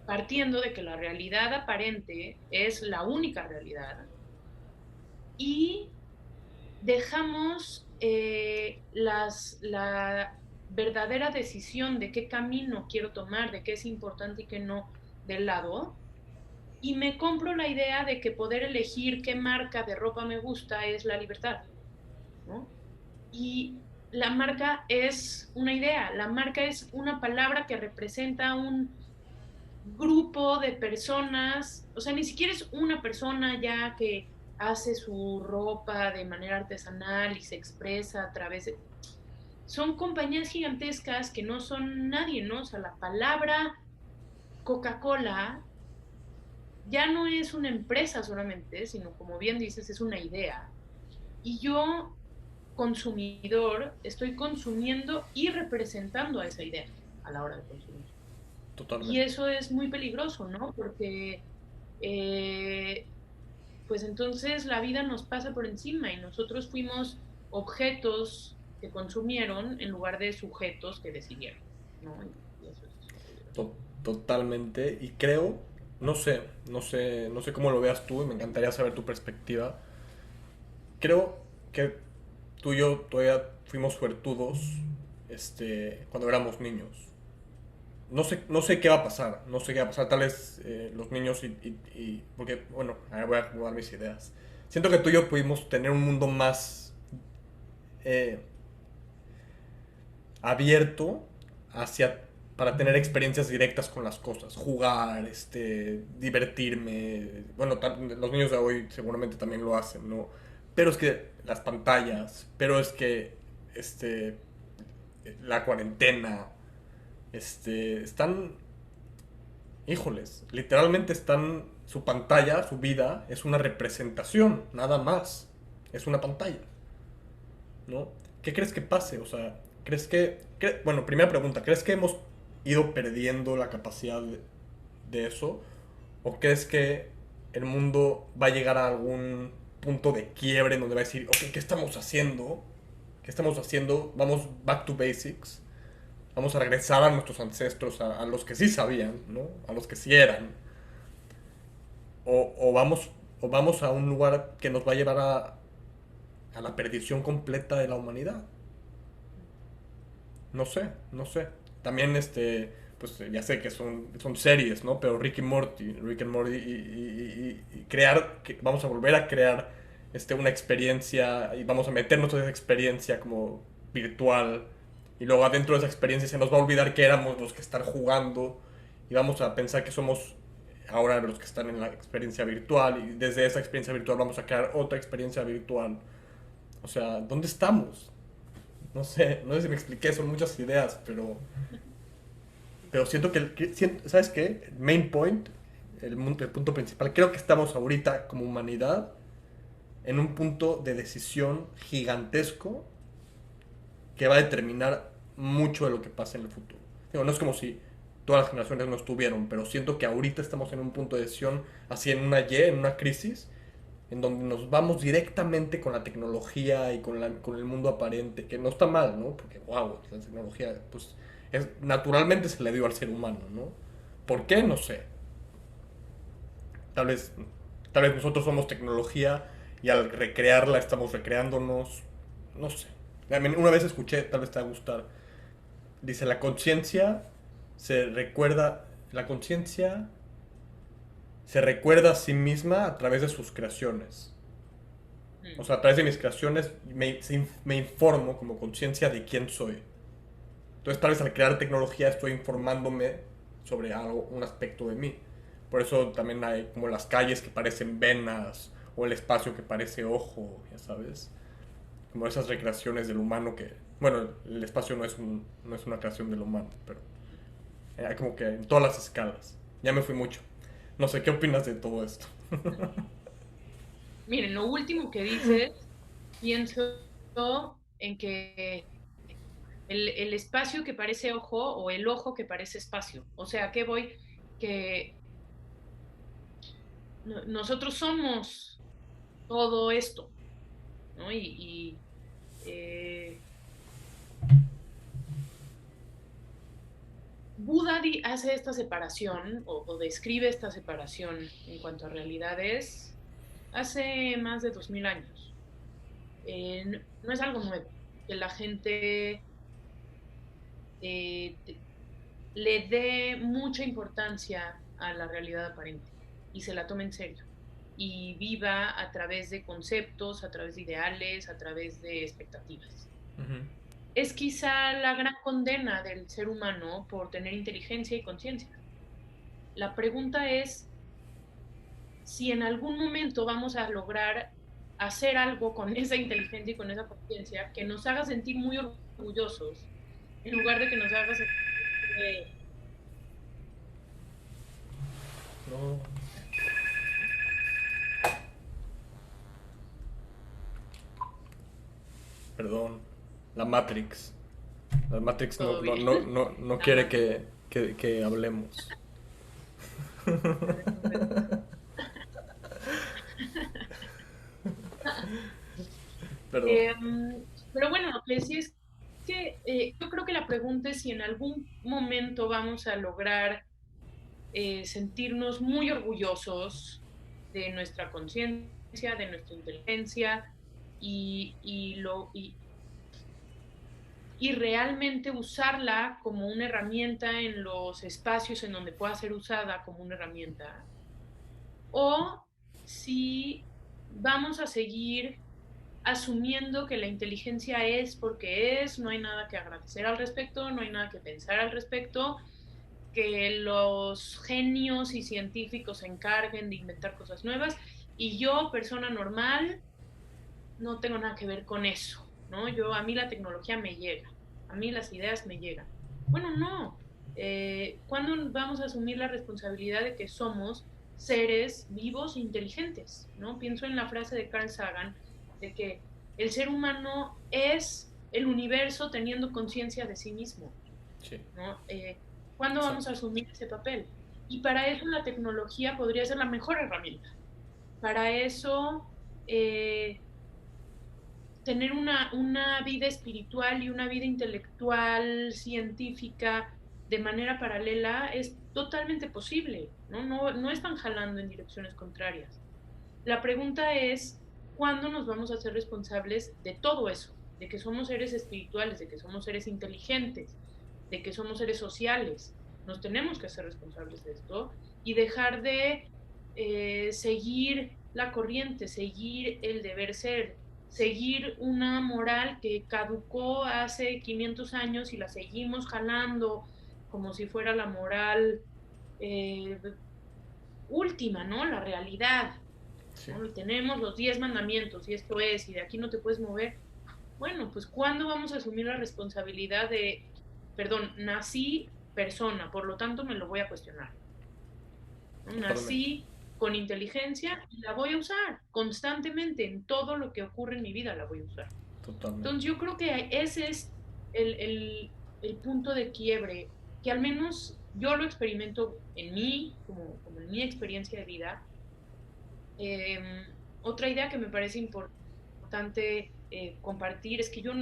partiendo de que la realidad aparente es la única realidad y dejamos la verdadera decisión de qué camino quiero tomar, de qué es importante y qué no del lado, y me compro la idea de que poder elegir qué marca de ropa me gusta es la libertad, ¿no? Y la marca es una idea, la marca es una palabra que representa un grupo de personas, o sea, ni siquiera es una persona ya que hace su ropa de manera artesanal y se expresa a través de... Son compañías gigantescas que no son nadie, ¿no? O sea, la palabra Coca-Cola ya no es una empresa solamente, sino como bien dices, es una idea. Y yo, consumidor, estoy consumiendo y representando a esa idea a la hora de consumir. Y Totalmente. eso es muy peligroso, ¿no? Porque eh, pues entonces la vida nos pasa por encima y nosotros fuimos objetos que consumieron en lugar de sujetos que decidieron, ¿no? Y eso es peligroso. To- Totalmente. Y creo, no sé cómo lo veas tú y me encantaría saber tu perspectiva. Creo que tú y yo todavía fuimos suertudos cuando éramos niños. No sé qué va a pasar, no sé qué va a pasar, tal vez los niños porque, bueno, ahora voy a acomodar mis ideas. Siento que tú y yo pudimos tener un mundo más eh, abierto hacia para tener experiencias directas con las cosas, jugar, divertirme. Bueno, los niños de hoy seguramente también lo hacen, ¿no? Pero es que las pantallas, pero es que este la cuarentena, están, híjoles, literalmente están, su pantalla, su vida, es una representación, nada más. Es una pantalla, ¿no? ¿Qué crees que pase? O sea, bueno, primera pregunta, ¿crees que hemos ido perdiendo la capacidad de eso? ¿O crees que el mundo va a llegar a algún punto de quiebre en donde va a decir, ok, ¿qué estamos haciendo? ¿Qué estamos haciendo? Vamos back to basics. Vamos a regresar a nuestros ancestros, a los que sí sabían, ¿no? A los que sí eran. O vamos o vamos a un lugar que nos va a llevar a la perdición completa de la humanidad. No sé, no sé. También pues ya sé que son series, ¿no? Pero Rick and Morty y crear, que vamos a volver a crear una experiencia y vamos a meternos en esa experiencia como virtual y luego adentro de esa experiencia se nos va a olvidar que éramos los que están jugando y vamos a pensar que somos ahora los que están en la experiencia virtual y desde esa experiencia virtual vamos a crear otra experiencia virtual. O sea, ¿dónde estamos? No sé, no sé si me expliqué, son muchas ideas, pero siento ¿sabes qué? El main point, el punto principal, creo que estamos ahorita como humanidad en un punto de decisión gigantesco que va a determinar mucho de lo que pasa en el futuro. Digo, no es como si todas las generaciones no estuvieron, pero siento que ahorita estamos en un punto de decisión, así en una crisis, en donde nos vamos directamente con la tecnología y con el mundo aparente, que no está mal, ¿no? Porque, wow, la tecnología, pues, naturalmente se le dio al ser humano, ¿no? ¿Por qué? No sé. Tal vez, tal vez nosotros somos tecnología y al recrearla estamos recreándonos, no sé. Una vez escuché, tal vez te va a gustar, dice, la conciencia se recuerda a sí misma a través de sus creaciones. O sea, a través de mis creaciones me informo como conciencia de quién soy. Entonces, tal vez al crear tecnología estoy informándome sobre algo, un aspecto de mí. Por eso también hay como las calles que parecen venas o el espacio que parece ojo, ya sabes. Como esas recreaciones del humano que... Bueno, el espacio no es una creación del humano, pero hay como que en todas las escalas. Ya me fui mucho. No sé, ¿qué opinas de todo esto? Miren, lo último que dices, pienso en que el espacio que parece ojo o el ojo que parece espacio. O sea, ¿a qué voy? Que nosotros somos todo esto, ¿no? Eh, Buda hace esta separación o describe esta separación en cuanto a realidades hace más de 2000 años. No es algo nuevo, que la gente eh, le dé mucha importancia a la realidad aparente y se la tome en serio y viva a través de conceptos, a través de ideales, a través de expectativas. Ujú. Es quizá la gran condena del ser humano por tener inteligencia y conciencia. La pregunta es si en algún momento vamos a lograr hacer algo con esa inteligencia y con esa conciencia que nos haga sentir muy orgullosos, en lugar de que nos haga sentir No, perdón. La Matrix. La Matrix todo bien. no quiere Ajá. que hablemos. Perdón. Eh, pero bueno, lo que decía es que yo creo que la pregunta es si en algún momento vamos a lograr sentirnos muy orgullosos de nuestra conciencia, de nuestra inteligencia y, y, lo, y, y realmente usarla como una herramienta en los espacios en donde pueda ser usada como una herramienta, o si vamos a seguir asumiendo que la inteligencia es porque es, no hay nada que agradecer al respecto, no hay nada que pensar al respecto, que los genios y científicos se encarguen de inventar cosas nuevas y yo, persona normal, no tengo nada que ver con eso, ¿no? A mí la tecnología me llega, a mí las ideas me llegan. Bueno, no. ¿Cuándo vamos a asumir la responsabilidad de que somos seres vivos e inteligentes? ¿No? Pienso en la frase de Carl Sagan de que el ser humano es el universo teniendo conciencia de sí mismo, Sí, ¿no? ¿Cuándo vamos a exacto. asumir ese papel? Y para eso la tecnología podría ser la mejor herramienta. Para eso, eh, tener una vida espiritual y una vida intelectual, científica, de manera paralela, es totalmente posible, ¿no? No están jalando en direcciones contrarias. La pregunta es, ¿cuándo nos vamos a hacer responsables de todo eso? De que somos seres espirituales, de que somos seres inteligentes, de que somos seres sociales. Nos tenemos que hacer responsables de esto y dejar de seguir la corriente, seguir el deber ser, seguir una moral que caducó hace 500 años y la seguimos jalando como si fuera la moral eh, última, ¿no? La realidad. Sí, ¿No? Tenemos los 10 mandamientos y esto es, y de aquí no te puedes mover. Bueno, pues ¿cuándo vamos a asumir la responsabilidad de, perdón, nací persona, por lo tanto me lo voy a cuestionar? ¿No? totalmente, Nací con inteligencia y la voy a usar constantemente en todo lo que ocurre en mi vida, la voy a usar. Entonces totalmente. yo creo que ese es el punto de quiebre, que al menos yo lo experimento en mí, como en mi experiencia de vida. Eh, Otra idea que me parece importante compartir es que yo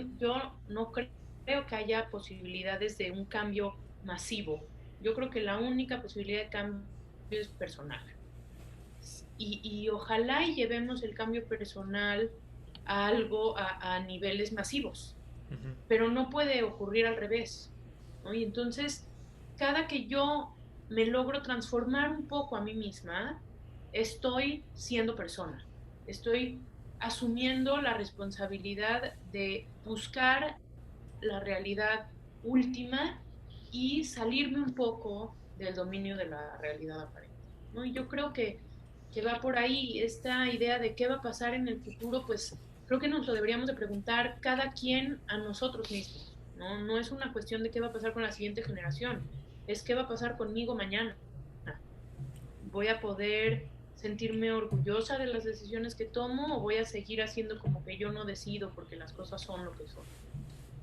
no creo que haya posibilidades de un cambio masivo. Yo creo que la única posibilidad de cambio es personal. Y ojalá y llevemos el cambio personal a algo a niveles masivos, Ujú. pero no puede ocurrir al revés, ¿no? Y entonces, cada que yo me logro transformar un poco a mí misma, estoy siendo persona, estoy asumiendo la responsabilidad de buscar la realidad última y salirme un poco del dominio de la realidad aparente, ¿no? Y yo creo que va por ahí esta idea de qué va a pasar en el futuro, pues creo que nos lo deberíamos de preguntar cada quien a nosotros mismos, ¿no? No es una cuestión de qué va a pasar con la siguiente generación, es qué va a pasar conmigo mañana. ¿Voy a poder sentirme orgullosa de las decisiones que tomo o voy a seguir haciendo como que yo no decido porque las cosas son lo que son?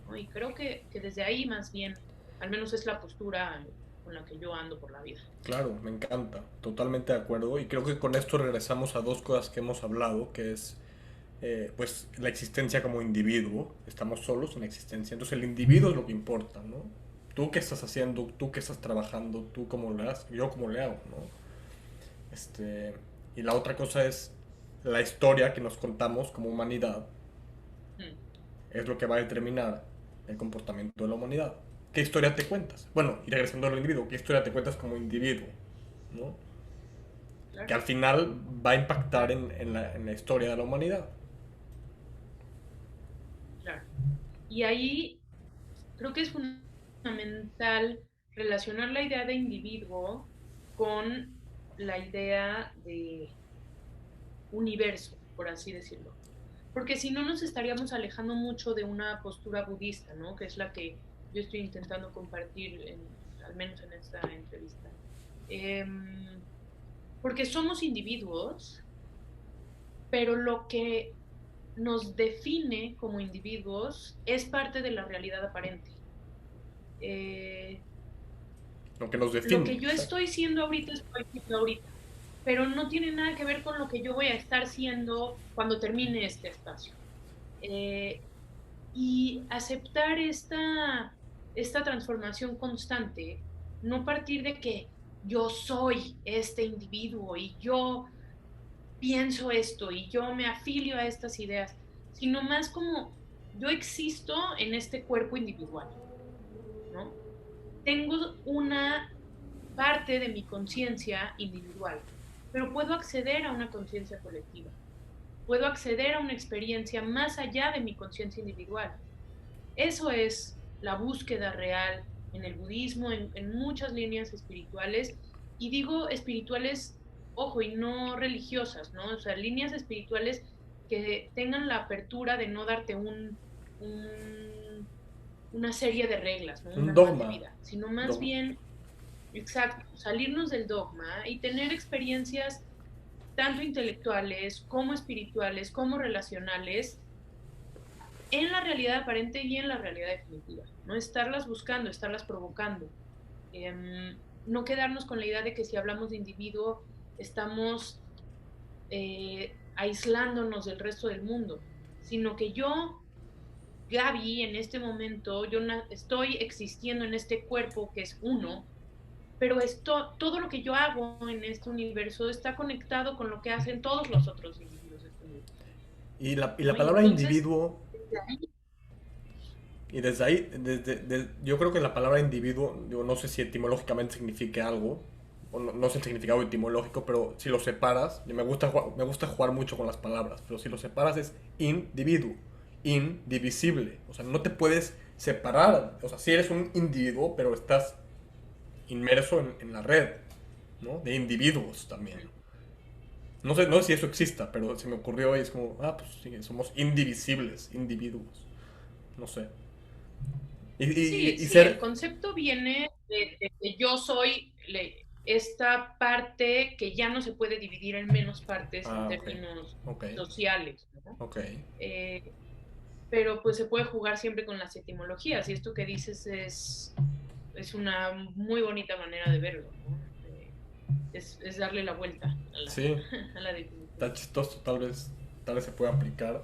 ¿No? Y creo que desde ahí más bien, al menos es la postura con la que yo ando por la vida. Claro, me encanta, totalmente de acuerdo. Y creo que con esto regresamos a dos cosas que hemos hablado, que es pues la existencia como individuo. Estamos solos en la existencia. Entonces el individuo es lo que importa, ¿no? Tú qué estás haciendo, tú qué estás trabajando, tú cómo le haces, yo cómo le hago, ¿no? Este, y la otra cosa es la historia que nos contamos como humanidad Mm, es lo que va a determinar el comportamiento de la humanidad. ¿Qué historia te cuentas? Bueno, y regresando al individuo, ¿qué historia te cuentas como individuo? ¿No? Que claro, al final va a impactar en la historia de la humanidad. claro. Y ahí creo que es fundamental relacionar la idea de individuo con la idea de universo, por así decirlo. Porque si no nos estaríamos alejando mucho de una postura budista, ¿no? Que es la que yo estoy intentando compartir, al menos en esta entrevista. Eh, Porque somos individuos, pero lo que nos define como individuos es parte de la realidad aparente. Eh, Lo que nos lo define, que yo exacto. estoy siendo ahorita, estoy siendo ahorita, pero no tiene nada que ver con lo que yo voy a estar siendo cuando termine este espacio. Eh, y aceptar esta transformación constante, no partir de que yo soy este individuo y yo pienso esto y yo me afilio a estas ideas, sino más como yo existo en este cuerpo individual, ¿no? Tengo una parte de mi conciencia individual, pero puedo acceder a una conciencia colectiva, puedo acceder a una experiencia más allá de mi conciencia individual. Eso es la búsqueda real en el budismo, en muchas líneas espirituales, y digo espirituales, ojo, y no religiosas, ¿no? O sea, líneas espirituales que tengan la apertura de no darte una serie de reglas, ¿no? Un Un manual de dogma. vida, sino más Dogma. bien, exacto, salirnos del dogma y tener experiencias tanto intelectuales como espirituales, como relacionales, en la realidad aparente y en la realidad definitiva, ¿no? Estarlas buscando, estarlas provocando. No quedarnos con la idea de que si hablamos de individuo estamos aislándonos del resto del mundo, sino que yo, Gaby, en este momento, estoy existiendo en este cuerpo que es uno, pero todo lo que yo hago en este universo está conectado con lo que hacen todos los otros individuos de este universo, Y la ¿no? Y palabra entonces, individuo, desde ahí, y desde ahí, yo creo que la palabra individuo, digo, no sé si etimológicamente signifique algo, o no sé el significado etimológico, pero si lo separas, y me gusta jugar mucho con las palabras, pero si lo separas es individuo, indivisible, o sea, no te puedes separar, o sea, si eres un individuo, pero estás inmerso en la red, ¿no? De individuos también. No sé si eso exista, pero se me ocurrió y es como, pues sí, somos indivisibles, individuos. No sé. sí, Y sí, el ser. concepto viene de que yo soy esta parte que ya no se puede dividir en menos partes en Ok. términos Ok. sociales, ¿no? Ok. Eh, pero pues se puede jugar siempre con las etimologías y esto que dices es una muy bonita manera de verlo, ¿no? Es darle la vuelta a Sí. a la definición. Está chistoso, tal vez se puede aplicar.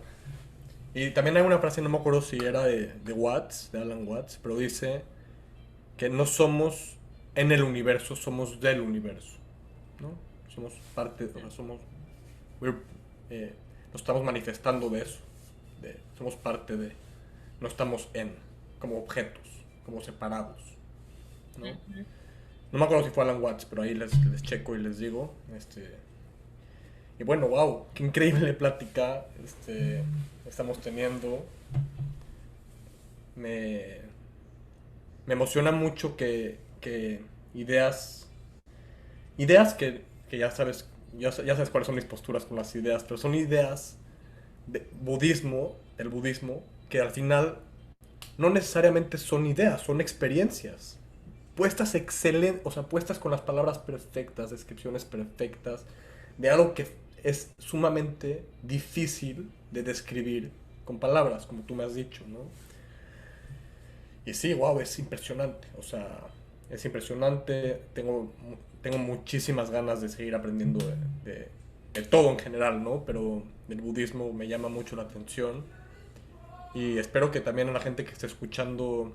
Y también hay una frase, no me acuerdo si era de Watts, de Alan Watts, pero dice que no somos en el universo, somos del universo, ¿no? Somos parte, o sea, we're, eh, nos estamos manifestando de eso, somos parte de, no estamos como objetos, como separados, ¿no? Ujú. No me acuerdo si fue Alan Watts, pero ahí les checo y les digo, y bueno, wow, qué increíble plática, estamos teniendo, me, me emociona mucho que ideas que ya sabes cuáles son mis posturas con las ideas, pero son ideas del budismo, que al final no necesariamente son ideas, son experiencias. O sea, puestas con las palabras perfectas, descripciones perfectas, de algo que es sumamente difícil de describir con palabras, como tú me has dicho, ¿no? Y sí, wow, es impresionante. O sea, es impresionante. Tengo muchísimas ganas de seguir aprendiendo de todo en general, ¿no? Pero el budismo me llama mucho la atención. Y espero que también a la gente que esté escuchando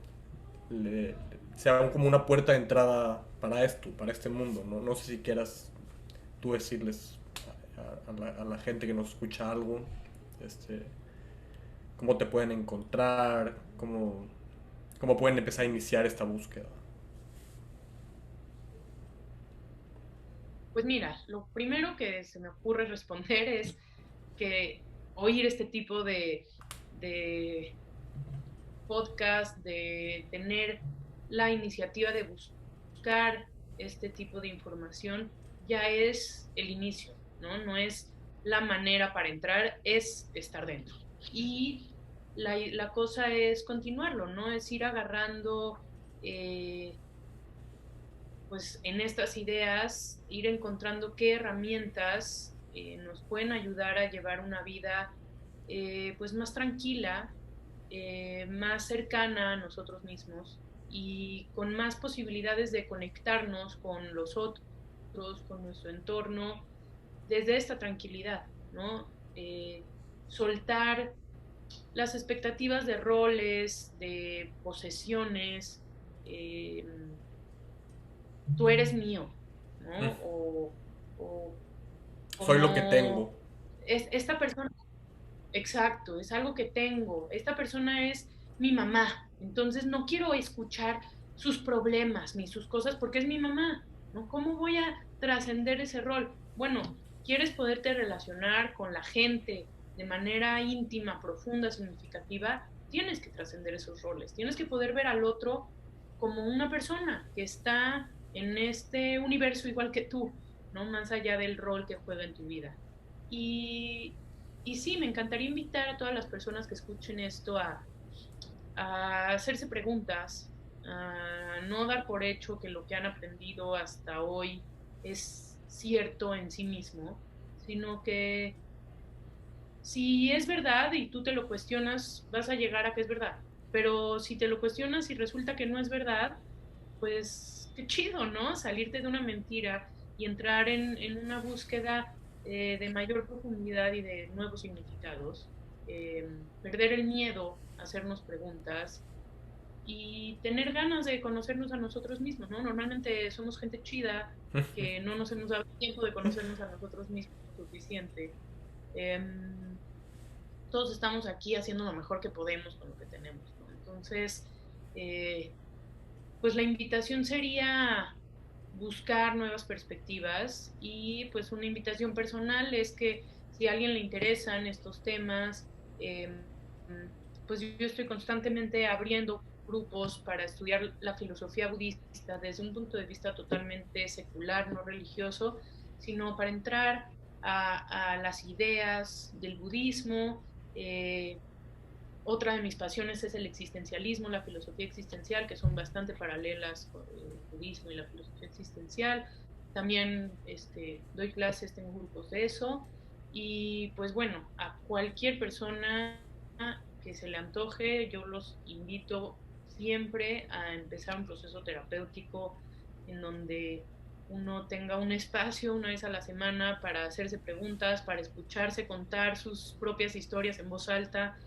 sea como una puerta de entrada para esto, para este mundo, ¿no? No sé si quieras tú decirles a la gente que nos escucha algo, este, cómo te pueden encontrar, cómo pueden empezar a iniciar esta búsqueda. Pues mira, lo primero que se me ocurre responder es que oír este tipo de podcast, de tener la iniciativa de buscar este tipo de información, ya es el inicio, ¿no? No es la manera para entrar, es estar dentro. Y la cosa es continuarlo, ¿no? Es ir agarrando, pues en estas ideas, ir encontrando qué herramientas nos pueden ayudar a llevar una vida pues más tranquila, más cercana a nosotros mismos y con más posibilidades de conectarnos con los otros, con nuestro entorno, desde esta tranquilidad, ¿no? Soltar las expectativas de roles, de posesiones, eh, tú eres mío, Mm. ¿no? O Soy lo que tengo. como esta persona. Exacto, es algo que tengo. Esta persona es mi mamá, entonces no quiero escuchar sus problemas ni sus cosas porque es mi mamá, ¿no? ¿Cómo voy a trascender ese rol? Bueno, quieres poderte relacionar con la gente de manera íntima, profunda, significativa, tienes que trascender esos roles, tienes que poder ver al otro como una persona que está en este universo igual que tú, ¿no? Más allá del rol que juega en tu vida. Y y sí, me encantaría invitar a todas las personas que escuchen esto a hacerse preguntas, a no dar por hecho que lo que han aprendido hasta hoy es cierto en sí mismo, sino que si es verdad y tú te lo cuestionas, vas a llegar a que es verdad. Pero si te lo cuestionas y resulta que no es verdad, pues qué chido, ¿no? Salirte de una mentira y entrar en una búsqueda de mayor profundidad y de nuevos significados. Perder el miedo a hacernos preguntas y tener ganas de conocernos a nosotros mismos, ¿no? Normalmente somos gente chida que no nos hemos dado tiempo de conocernos a nosotros mismos suficiente. Todos estamos aquí haciendo lo mejor que podemos con lo que tenemos, ¿no? Entonces, pues la invitación sería buscar nuevas perspectivas y pues una invitación personal es que si a alguien le interesan estos temas, pues yo estoy constantemente abriendo grupos para estudiar la filosofía budista desde un punto de vista totalmente secular, no religioso, sino para entrar a las ideas del budismo. Otra de mis pasiones es el existencialismo, la filosofía existencial, que son bastante paralelas con el budismo y la filosofía existencial. También doy clases, tengo grupos de eso. Y pues bueno, a cualquier persona que se le antoje, yo los invito siempre a empezar un proceso terapéutico en donde uno tenga un espacio una vez a la semana para hacerse preguntas, para escucharse contar sus propias historias en voz alta,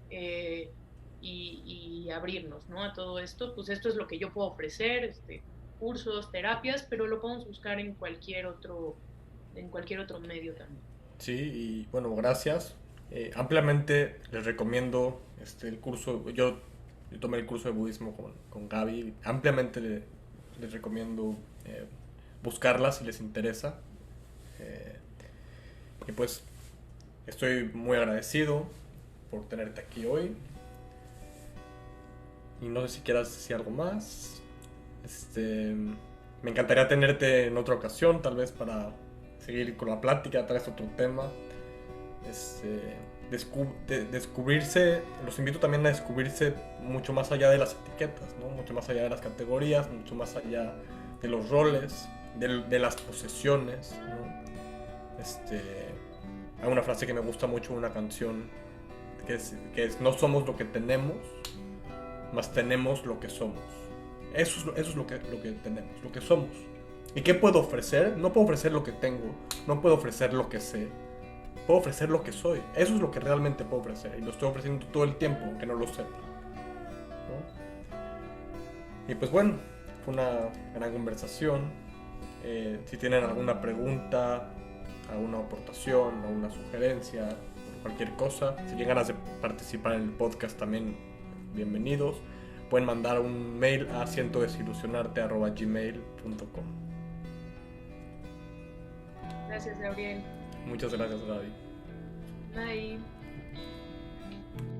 eh, y abrirnos, ¿no? A todo esto. Pues esto es lo que yo puedo ofrecer, cursos, terapias, pero lo podemos buscar en cualquier otro medio también. Sí, y bueno, gracias. Ampliamente les recomiendo el curso. Yo tomé el curso de budismo con Gaby. Ampliamente les recomiendo buscarla si les interesa. Eh, y pues estoy muy agradecido por tenerte aquí hoy. Y no sé si quieras decir algo más. Me encantaría tenerte en otra ocasión, tal vez para seguir con la plática, tal vez otro tema. Descubrirse, los invito también a descubrirse mucho más allá de las etiquetas, ¿no? Mucho más allá de las categorías, mucho más allá de los roles, de las posesiones, ¿no? Hay una frase que me gusta mucho en una canción que es no somos lo que tenemos, más tenemos lo que somos. Eso es lo que tenemos, lo que somos. ¿Y qué puedo ofrecer? No puedo ofrecer lo que tengo, no puedo ofrecer lo que sé, puedo ofrecer lo que soy. Eso es lo que realmente puedo ofrecer y lo estoy ofreciendo todo el tiempo, aunque no lo sepa, ¿no? Y pues bueno, fue una gran conversación. Si tienen alguna pregunta, alguna aportación, alguna sugerencia, cualquier cosa, si tienen ganas de participar en el podcast también, bienvenidos. Pueden mandar un mail a sientodesilusionarte@gmail.com. Gracias, Gabriel. Muchas gracias, Gaby. Bye.